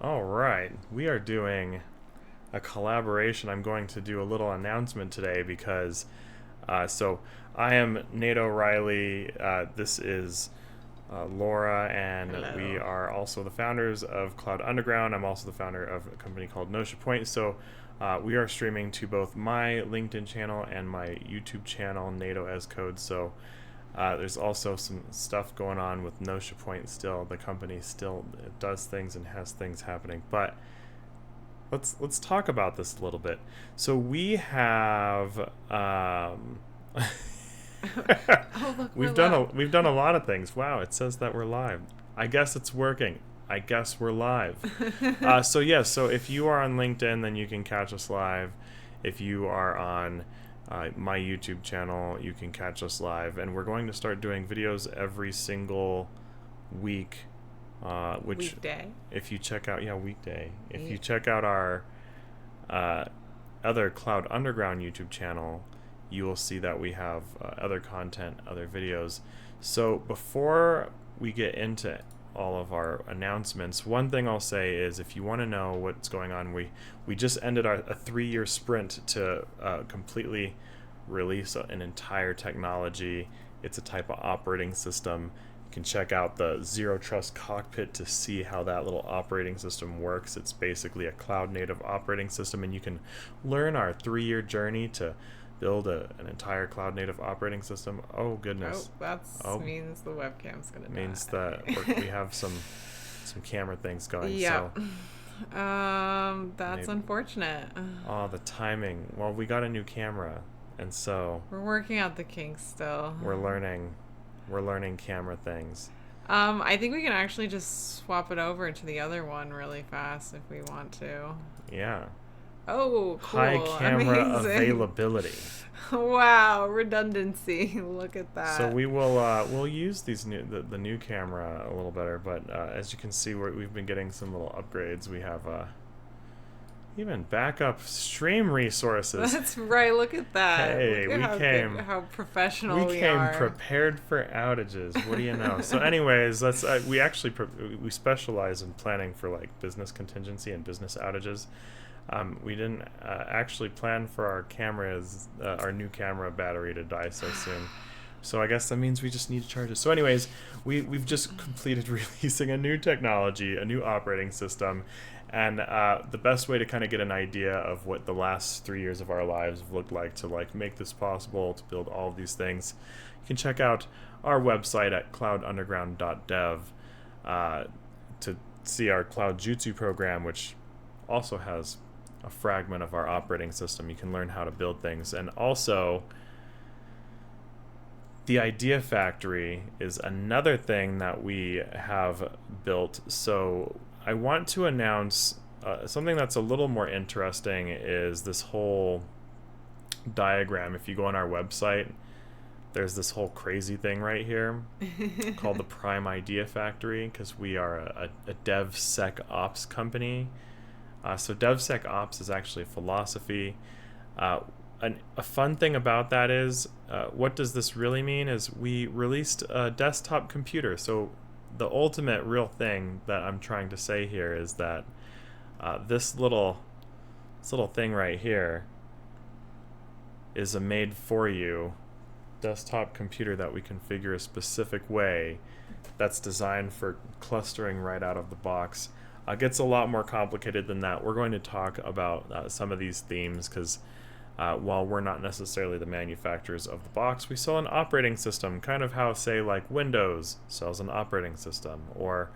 All right, we are doing a collaboration. I'm going to do a little announcement today because, so I am Nato Riley. This is Laura, and we Hello. are also the founders of Cloud Underground. I'm also the founder of a company called Notion Point. So we are streaming to both my LinkedIn channel and my YouTube channel, Nato as Code. So there's also some stuff going on with Notion Point still. The company still does things and has things happening. But let's talk about this a little bit. So we have Oh, look, we're live. we've done a lot of things. Wow, it says that we're live. I guess it's working. I guess we're live. So if you are on LinkedIn, then you can catch us live. If you are on my YouTube channel, you can catch us live, and we're going to start doing videos every single week. Which, Weekday. if you check out, weekday. If Yeah. you check out our uh, other Cloud Underground YouTube channel, you will see that we have other content, other videos. So before we get into all of our announcements, one thing I'll say is if you want to know what's going on, we just ended a 3-year sprint to completely release an entire technology. It's a type of operating system. You can check out the Zero Trust Cockpit to see how that little operating system works. It's basically a cloud native operating system, and you can learn our 3-year journey to build an entire cloud native operating system. Oh Oh, goodness. that Oh, means the webcam's gonna means die. that we have some camera things going. Yeah. So That's maybe, unfortunate. oh, the timing. Well, we got a new camera, and so We're working out the kinks still. we're learning camera things. I think we can actually just swap it over to the other one really fast if we want to. Yeah. Oh, High cool. camera Amazing. availability. Wow, redundancy. Look at So that. we'll use the new camera a little better, but as you can see, we've been getting some little upgrades. We have even backup stream resources. That's right. Look at that. Hey, Look at how good, how we professional we came are. prepared for outages. What do you know? So, anyways, that's we actually we specialize in planning for like business contingency and business outages. We didn't actually plan for our new camera battery to die so soon. So I guess that means we just need to charge it. So anyways, we've just completed releasing a new technology, a new operating system, and the best way to kind of get an idea of what the last 3 years of our lives have looked like to like make this possible, to build all of these things, you can check out our website at cloudunderground.dev to see our Cloud Jutsu program, which also has a fragment of our operating system. You can learn how to build things. And also, the Idea Factory is another thing that we have built. So I want to announce something that's a little more interesting is this whole diagram. If you go on our website, there's this whole crazy thing right here called the Prime Idea Factory, because we are a DevSecOps company. So DevSecOps is actually a philosophy. A fun thing about that is, what does this really mean? Is we released a desktop computer. So the ultimate real thing that I'm trying to say here is that this little thing right here is a made-for-you desktop computer that we configure a specific way that's designed for clustering right out of the box. Gets a lot more complicated than that. We're going to talk about some of these themes because while we're not necessarily the manufacturers of the box, we sell an operating system, kind of how, say, like Windows sells an operating system, or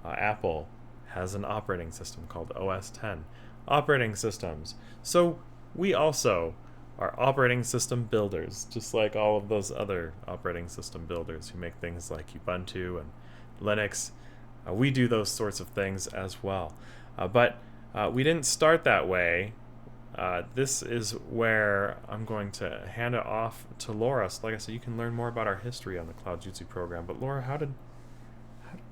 Apple has an operating system called OS X. Operating systems. So we also are operating system builders, just like all of those other operating system builders who make things like Ubuntu and Linux. We do those sorts of things as well. But we didn't start that way. This is where I'm going to hand it off to Laura. So like I said, you can learn more about our history on the Cloud Jutsu program. But Laura, how did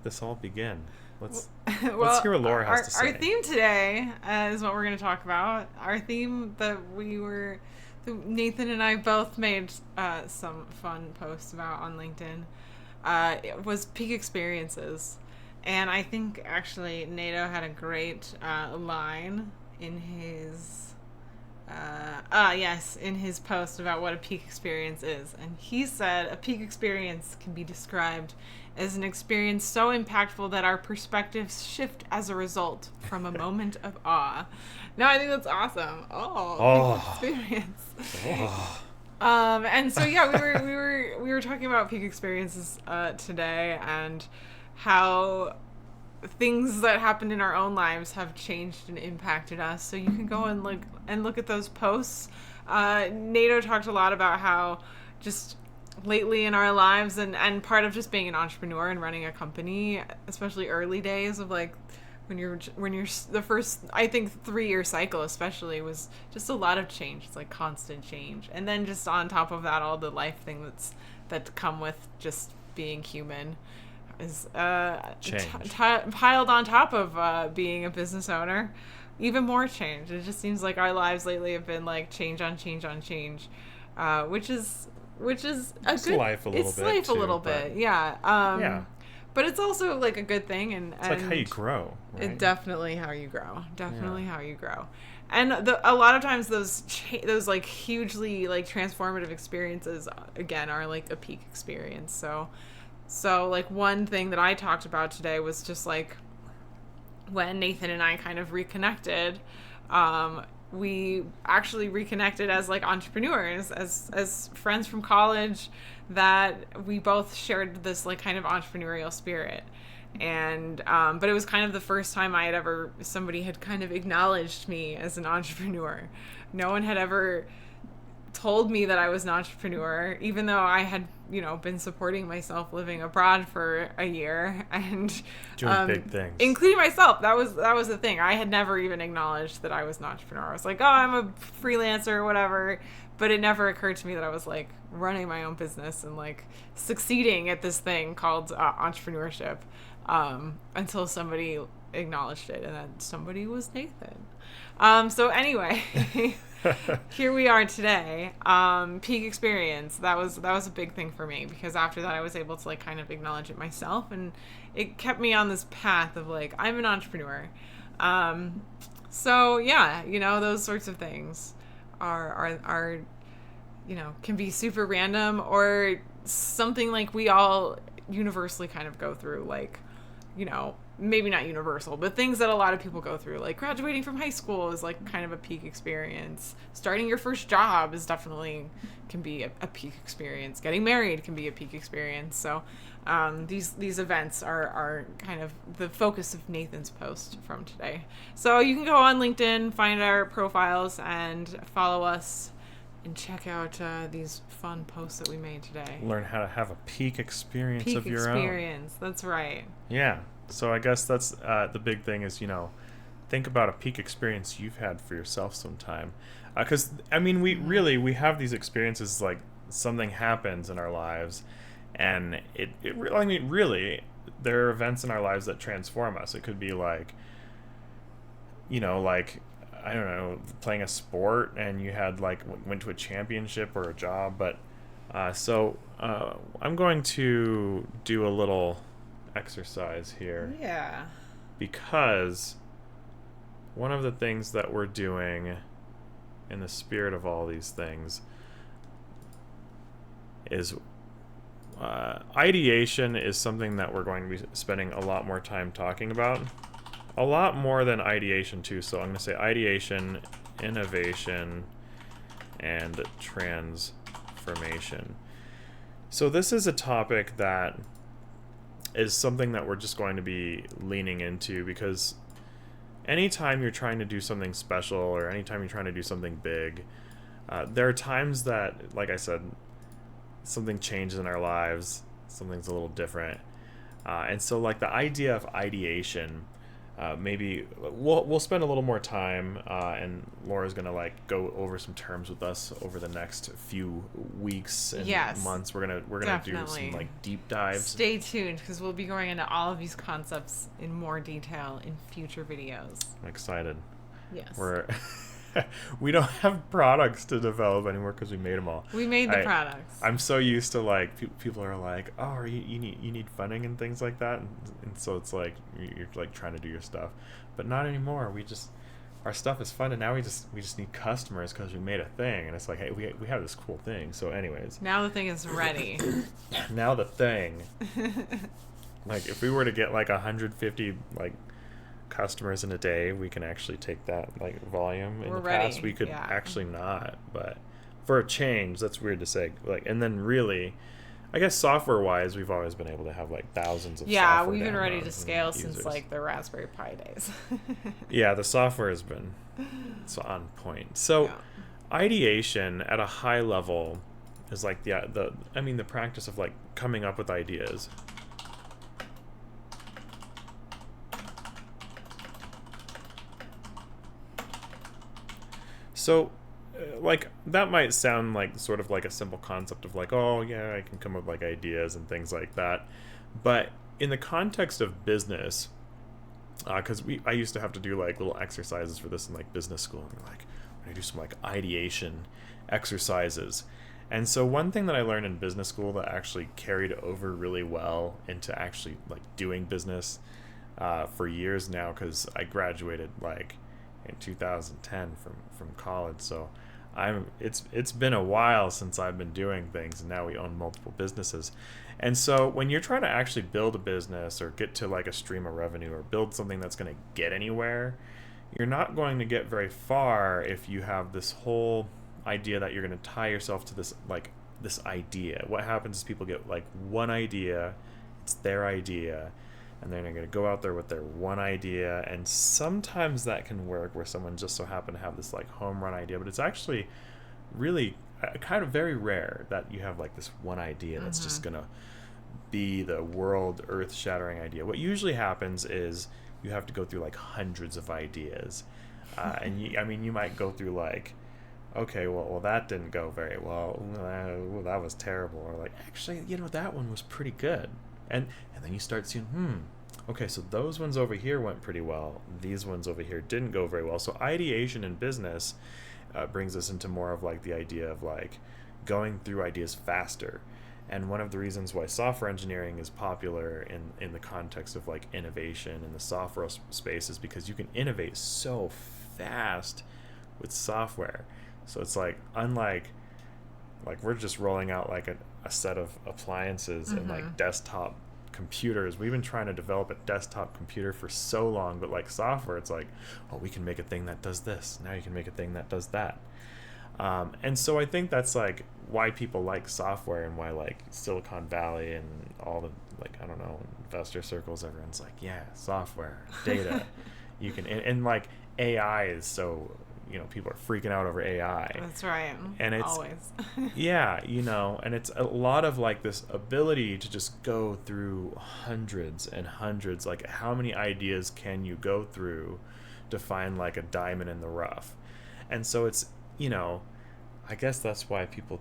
this all begin? Let's hear what Laura has to say. Our theme today is what we're going to talk about. Our theme that Nathan and I both made some fun posts about on LinkedIn was peak experiences. And I think actually Nato had a great line in his in his post about what a peak experience is. And he said a peak experience can be described as an experience so impactful that our perspectives shift as a result from a moment of awe. No, I think that's awesome. Oh, peak experience. Oh. And so yeah, we were talking about peak experiences today, and how things that happened in our own lives have changed and impacted us. So you can go and look at those posts. Nato talked a lot about how just lately in our lives, and part of just being an entrepreneur and running a company, especially early days of like when you're the first, I think 3-year cycle especially, was just a lot of change. It's like constant change, and then just on top of that, all the life thing that come with just being human is piled on top of being a business owner. Even more change. It just seems like our lives lately have been like change on change on change, which is a it's good life a little it's bit. Life too, a little bit, yeah. Yeah. But it's also like a good thing, and It's like how you grow, right? It definitely how you grow. Definitely how you grow. And a lot of times those like hugely like transformative experiences again are like a peak experience. So like one thing that I talked about today was just like when Nathan and I kind of reconnected. We actually reconnected as like entrepreneurs, as friends from college, that we both shared this like kind of entrepreneurial spirit. And but it was kind of the first time somebody had kind of acknowledged me as an entrepreneur. No one had ever told me that I was an entrepreneur, even though I had, been supporting myself living abroad for a year and doing big things, including myself. That was the thing. I had never even acknowledged that I was an entrepreneur. I was like, oh, I'm a freelancer or whatever. But it never occurred to me that I was like running my own business and like succeeding at this thing called entrepreneurship, until somebody acknowledged it, and that somebody was Nathan. So anyway, here we are today. Peak experience. That was a big thing for me, because after that I was able to like kind of acknowledge it myself, and it kept me on this path of like, I'm an entrepreneur. So yeah, those sorts of things are can be super random, or something like we all universally kind of go through, like, maybe not universal, but things that a lot of people go through, like graduating from high school is like kind of a peak experience. Starting your first job can be a peak experience. Getting married can be a peak experience. So these events are kind of the focus of Nathan's post from today. So you can go on LinkedIn, find our profiles, and follow us, and check out these fun posts that we made today. Learn how to have a peak experience of your own. Peak experience, that's right. Yeah. So I guess that's the big thing is, think about a peak experience you've had for yourself sometime. Because, we have these experiences, like something happens in our lives, and really, there are events in our lives that transform us. It could be like, like, I don't know, playing a sport and you had like went to a championship or a job. But I'm going to do a little exercise here. Yeah. Because one of the things that we're doing in the spirit of all these things is ideation is something that we're going to be spending a lot more time talking about. A lot more than ideation too. So I'm going to say ideation, innovation, and transformation. So this is a topic that is something that we're just going to be leaning into, because anytime you're trying to do something special, or anytime you're trying to do something big, there are times that, like I said, something changes in our lives, something's a little different. And so like the idea of ideation, maybe we'll spend a little more time, and Laura's gonna like go over some terms with us over the next few weeks and months. We're gonna do some like deep dives. Stay tuned, because we'll be going into all of these concepts in more detail in future videos. I'm excited. Yes. We don't have products to develop anymore because we made them all. We made the products. I'm so used to like people are like, oh, you need funding and things like that, and so it's like you're like trying to do your stuff, but not anymore. We just our stuff is funded now. We just need customers because we made a thing, and it's like, hey, we have this cool thing. So, anyways, now the thing is ready. Now the thing, like if we were to get like 150 like customers in a day, we can actually take that like volume. In the past we could actually not, but for a change, that's weird to say, like. And then really, I guess software wise, we've always been able to have like thousands of software we've been ready to downloads scale and since users. like the Raspberry Pi days. Yeah, the software has been so on point. So ideation at a high level is like the practice of like coming up with ideas. So, like, that might sound like sort of like a simple concept of like, oh, yeah, I can come up with like ideas and things like that. But in the context of business, because I used to have to do like little exercises for this in like business school, and we're like, we're gonna do some like ideation exercises. And so one thing that I learned in business school that actually carried over really well into actually like doing business for years now, because I graduated like in 2010 from college, so it's been a while since I've been doing things, and now we own multiple businesses. And so when you're trying to actually build a business or get to like a stream of revenue or build something that's going to get anywhere, you're not going to get very far if you have this whole idea that you're going to tie yourself to this idea. What happens is people get like one idea, it's their idea, and then they're going to go out there with their one idea, and sometimes that can work where someone just so happened to have this like home run idea, but it's actually really kind of very rare that you have like this one idea that's just going to be the world earth shattering idea. What usually happens is you have to go through like hundreds of ideas, and you might go through like, okay, well that didn't go very well, that was terrible, or like, actually, that one was pretty good. And then you start seeing, okay, so those ones over here went pretty well. These ones over here didn't go very well. So ideation in business brings us into more of like the idea of like going through ideas faster. And one of the reasons why software engineering is popular in the context of like innovation in the software space is because you can innovate so fast with software. So it's like, unlike like we're just rolling out like a set of appliances and like desktop computers. We've been trying to develop a desktop computer for so long, but like software, it's like, oh, we can make a thing that does this. Now you can make a thing that does that. And so I think that's like why people like software, and why like Silicon Valley and all the like, I don't know, investor circles, everyone's like, yeah, software, data. You can, and like AI is so, people are freaking out over AI. That's right. And it's always. yeah, and it's a lot of like this ability to just go through hundreds and hundreds. Like, how many ideas can you go through to find like a diamond in the rough? And so it's, I guess that's why people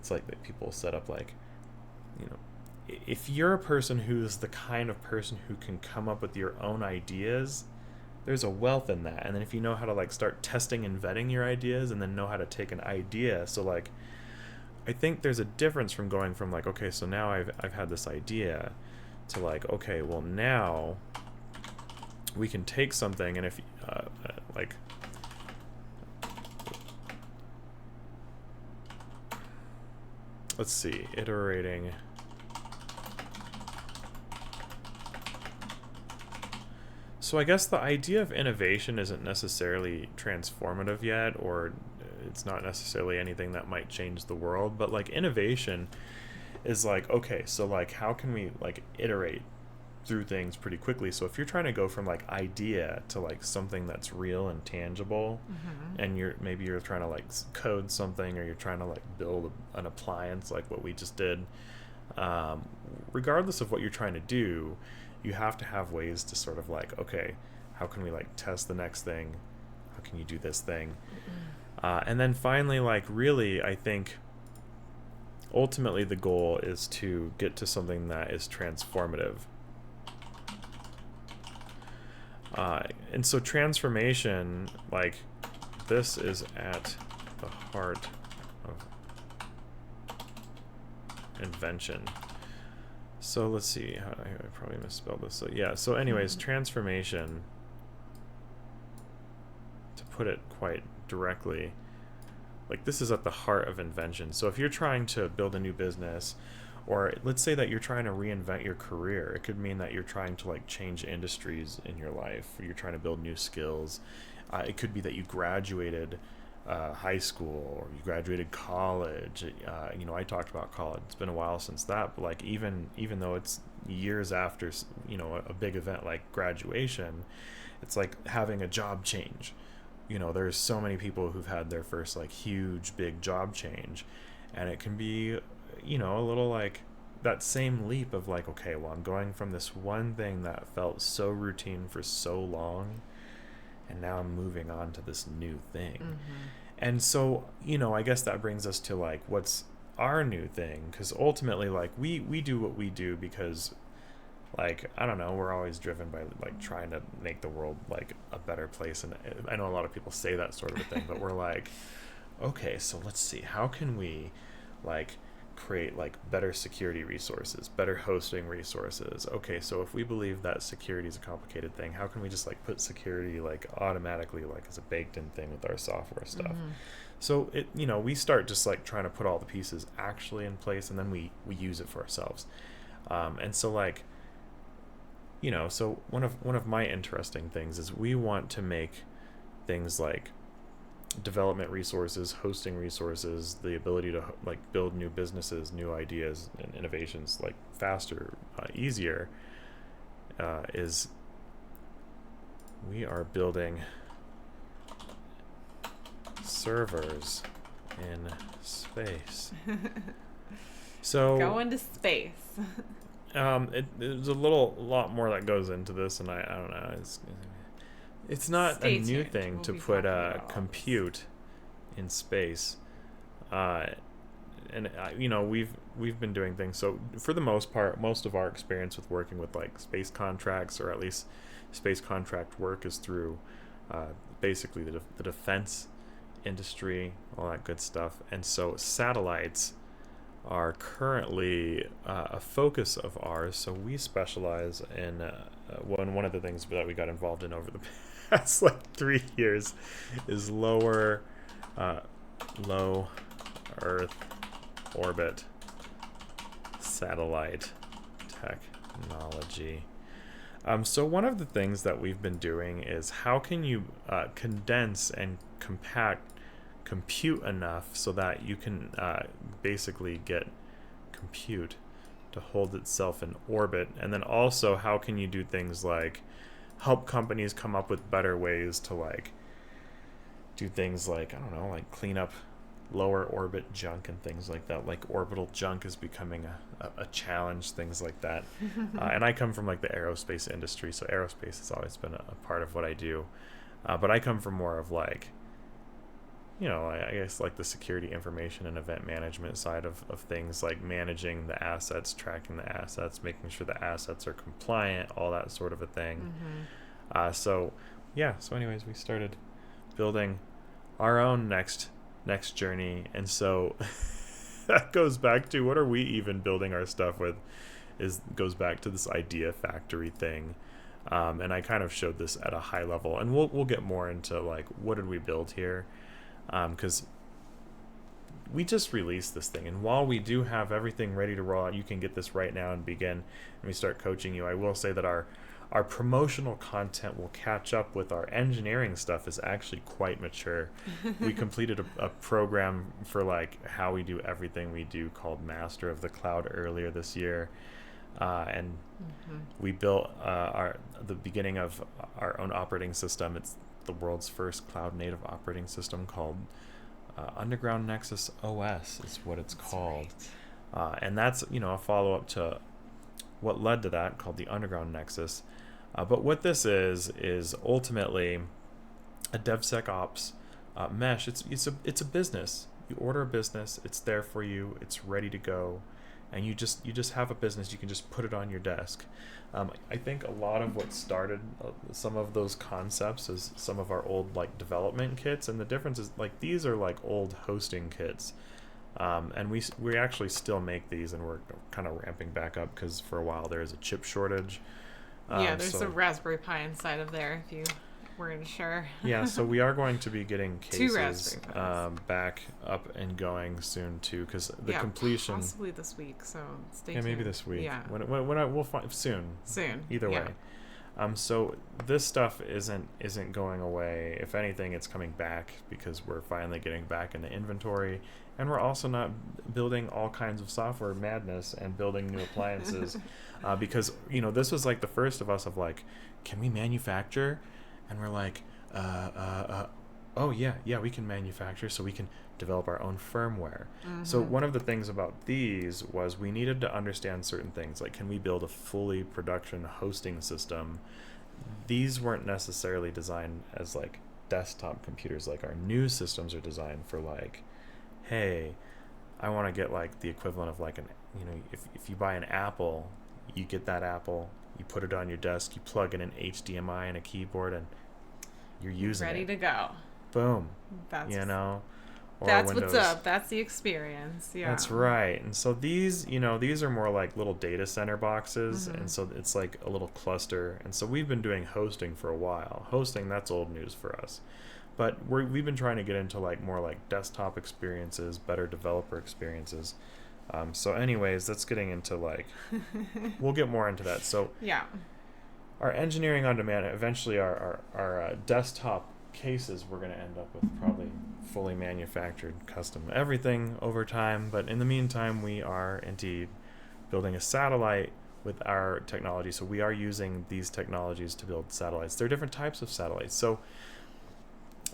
set up like, if you're a person who's the kind of person who can come up with your own ideas, there's a wealth in that. And then if you know how to like start testing and vetting your ideas, and then know how to take an idea, so like I think there's a difference from going from like, okay, so now I've had this idea, to like, okay, well now we can take something, and if like, let's see, iterating. So I guess the idea of innovation isn't necessarily transformative yet, or it's not necessarily anything that might change the world, but like innovation is like, okay, so like how can we like iterate through things pretty quickly? So if you're trying to go from like idea to like something that's real and tangible, and you're trying to like code something, or you're trying to like build an appliance like what we just did, regardless of what you're trying to do, you have to have ways to sort of like, okay, how can we like test the next thing? How can you do this thing? And then finally, like really, I think ultimately the goal is to get to something that is transformative. And so transformation, like this is at the heart of invention. So let's see. I probably misspelled this. So yeah. So anyways, transformation, to put it quite directly, like this is at the heart of invention. So if you're trying to build a new business, or let's say that you're trying to reinvent your career, it could mean that you're trying to like change industries in your life, or you're trying to build new skills. It could be that you graduated high school, or you graduated college. I talked about college. It's been a while since that, but like even though it's years after, a big event like graduation, it's like having a job change. There's so many people who've had their first like huge big job change, and it can be, a little like that same leap of like, okay, well, I'm going from this one thing that felt so routine for so long, and now I'm moving on to this new thing. Mm-hmm. And so, I guess that brings us to like, what's our new thing? Because ultimately, like, we do what we do because, like, I don't know, we're always driven by like trying to make the world like a better place. And I know a lot of people say that sort of a thing, but we're like, okay, so let's see, how can we like create like better security resources, better hosting resources? Okay, so if we believe that security is a complicated thing, how can we just like put security like automatically like as a baked in thing with our software stuff? Mm-hmm. So it, we start just like trying to put all the pieces actually in place, and then we use it for ourselves. And so like, so one of my interesting things is we want to make things like development resources, hosting resources, the ability to like build new businesses, new ideas and innovations like faster, easier, is we are building servers in space. So going to space. There's a lot more that goes into this, and I don't know. It's not a new thing to put compute in space, and we've been doing things. So for the most part, most of our experience with working with like space contracts, or at least space contract work, is through basically the defense industry, all that good stuff. And so satellites are currently a focus of ours. So we specialize in one of the things that we got involved in over the past like 3 years is low Earth orbit satellite technology. So one of the things that we've been doing is how can you condense and compute enough so that you can basically get compute to hold itself in orbit, and then also how can you do things like help companies come up with better ways to like do things like, I don't know, like clean up lower orbit junk and things like that. Like orbital junk is becoming a challenge, things like that. And I come from like the aerospace industry, so aerospace has always been a part of what I do. But I come from more of like, I guess like the security information and event management side of things, like managing the assets, tracking the assets, making sure the assets are compliant, all that sort of a thing. Mm-hmm. So anyways, we started building our own next journey. And so that goes back to, what are we even building our stuff with, goes back to this idea factory thing. And I kind of showed this at a high level, and we'll get more into like, what did we build here? Because we just released this thing, and while we do have everything ready to roll out, you can get this right now and begin, and we start coaching you. I will say that our promotional content will catch up with our engineering stuff is actually quite mature. We completed a program for like how we do everything we do called Master of the Cloud earlier this year. And we built the beginning of our own operating system. It's the world's first cloud native operating system called Underground Nexus OS is what it's called. Right. And that's, a follow-up to what led to that, called the Underground Nexus. But what this is ultimately a DevSecOps mesh. It's a business. You order a business, it's there for you, it's ready to go. and you just have a business. You can just put it on your desk. I think a lot of what started some of those concepts is some of our old like development kits, and the difference is like these are like old hosting kits, and we actually still make these, and we're kind of ramping back up because for a while there is a chip shortage. Yeah, there's a Raspberry Pi inside of there if you weren't sure. Yeah, so we are going to be getting Two cases Raspberry Pis. back up and going soon too, because the Yeah, completion. possibly this week, so stay Yeah, tuned. maybe this week. Yeah, We'll find soon. soon. Either Yeah. way. So this stuff isn't going away. If anything, it's coming back because we're finally getting back into inventory, and we're also not building all kinds of software madness and building new appliances, because this was like the first of us of like, can we manufacture? And we're like, oh yeah, we can manufacture, so we can develop our own firmware. So one of the things about these was we needed to understand certain things, like can we build a fully production hosting system? These weren't necessarily designed as like desktop computers. Like our new systems are designed for like, hey, I want to get like the equivalent of like if you buy an Apple, you get that Apple, you put it on your desk, you plug in an HDMI and a keyboard, and you're using Ready it. to go. Boom. That's Or that's Windows. what's up. That's the experience. Yeah. That's right. And so these are more like little data center boxes, and so it's like a little cluster. And so we've been doing hosting for a while. Hosting, that's old news for us. But we've been trying to get into like more like desktop experiences, better developer experiences. So anyways, that's getting into like, we'll get more into that. So Yeah. our engineering on demand, eventually our desktop cases, we're going to end up with probably fully manufactured custom everything over time. But in the meantime, we are indeed building a satellite with our technology. So we are using these technologies to build satellites. There are different types of satellites. So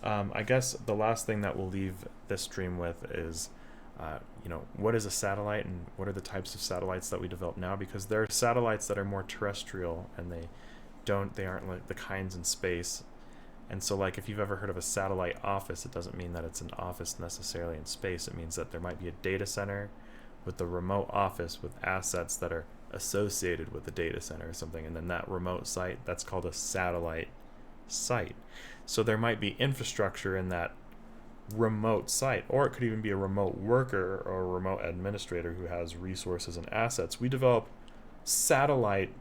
I guess the last thing that we'll leave this stream with is what is a satellite and what are the types of satellites that we develop now, because there are satellites that are more terrestrial and they aren't like the kinds in space. And so like if you've ever heard of a satellite office, it doesn't mean that it's an office necessarily in space. It means that there might be a data center with the remote office with assets that are associated with the data center or something, and then that remote site, that's called a satellite site. So there might be infrastructure in that remote site, or it could even be a remote worker or a remote administrator who has resources and assets. We develop satellite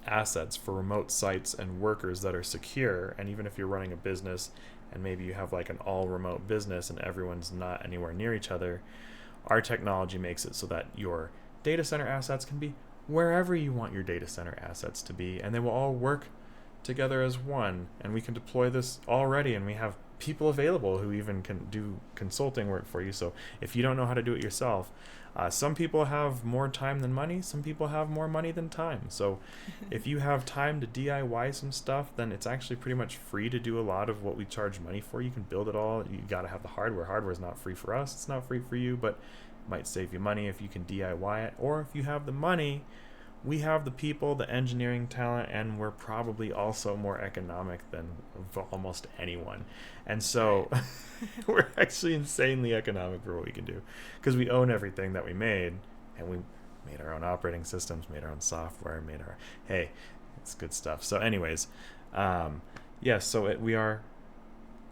assets for remote sites and workers that are secure. And even if you're running a business and maybe you have like an all remote business and everyone's not anywhere near each other, our technology makes it so that your data center assets can be wherever you want your data center assets to be, and they will all work together as one. And we can deploy this already, and we have people available who even can do consulting work for you. So if you don't know how to do it yourself, some people have more time than money, some people have more money than time. So if you have time to DIY some stuff, then it's actually pretty much free to do a lot of what we charge money for. You can build it all. You got to have the hardware. Hardware is not free for us, it's not free for you, but it might save you money if you can DIY it. Or if you have the money, we have the people, the engineering talent, and we're probably also more economic than almost anyone. And so we're actually insanely economic for what we can do, because we own everything that we made, and we made our own operating systems, made our own software, hey, it's good stuff. So anyways, we are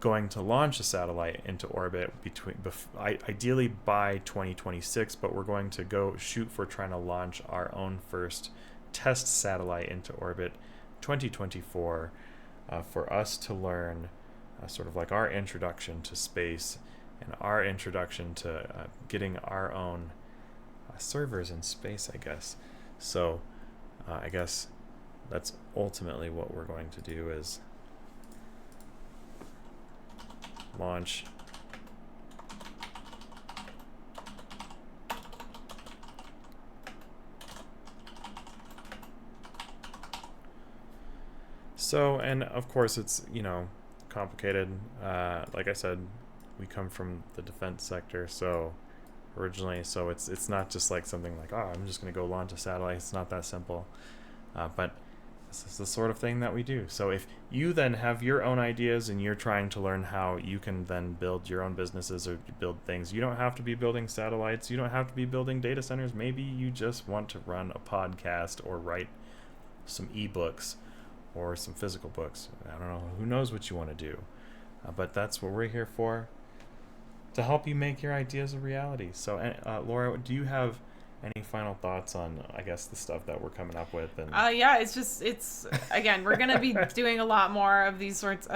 going to launch a satellite into orbit ideally by 2026, but we're going to go shoot for trying to launch our own first test satellite into orbit 2024, for us to learn sort of like our introduction to space and our introduction to getting our own servers in space, I guess. So I guess that's ultimately what we're going to do, is launch and of course it's complicated. Like I said, we come from the defense sector, so it's not just like something like, I'm just going to go launch a satellite. It's not that simple. But this is the sort of thing that we do. So if you then have your own ideas and you're trying to learn how you can then build your own businesses or build things, you don't have to be building satellites, you don't have to be building data centers. Maybe you just want to run a podcast or write some ebooks or some physical books. I don't know, who knows what you want to do. But that's what we're here for, to help you make your ideas a reality. So Laura, do you have any final thoughts on, I guess, the stuff that we're coming up with? And yeah, it's again, we're gonna be doing a lot more of this sort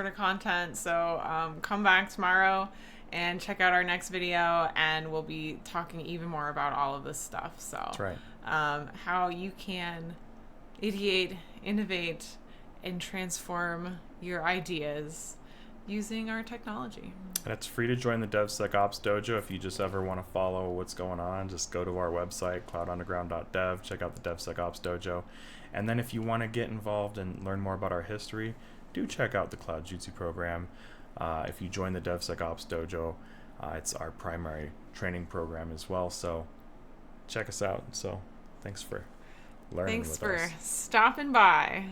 of content. So come back tomorrow and check out our next video, and we'll be talking even more about all of this stuff. So that's right. How you can ideate, innovate, and transform your ideas using our technology. And it's free to join the DevSecOps Dojo. If you just ever want to follow what's going on, just go to our website, cloudunderground.dev, check out the DevSecOps Dojo. And then if you want to get involved and learn more about our history, do check out the Cloud Jutsu program. If you join the DevSecOps Dojo, it's our primary training program as well. So check us out. So thanks for learning with us. Thanks for stopping by.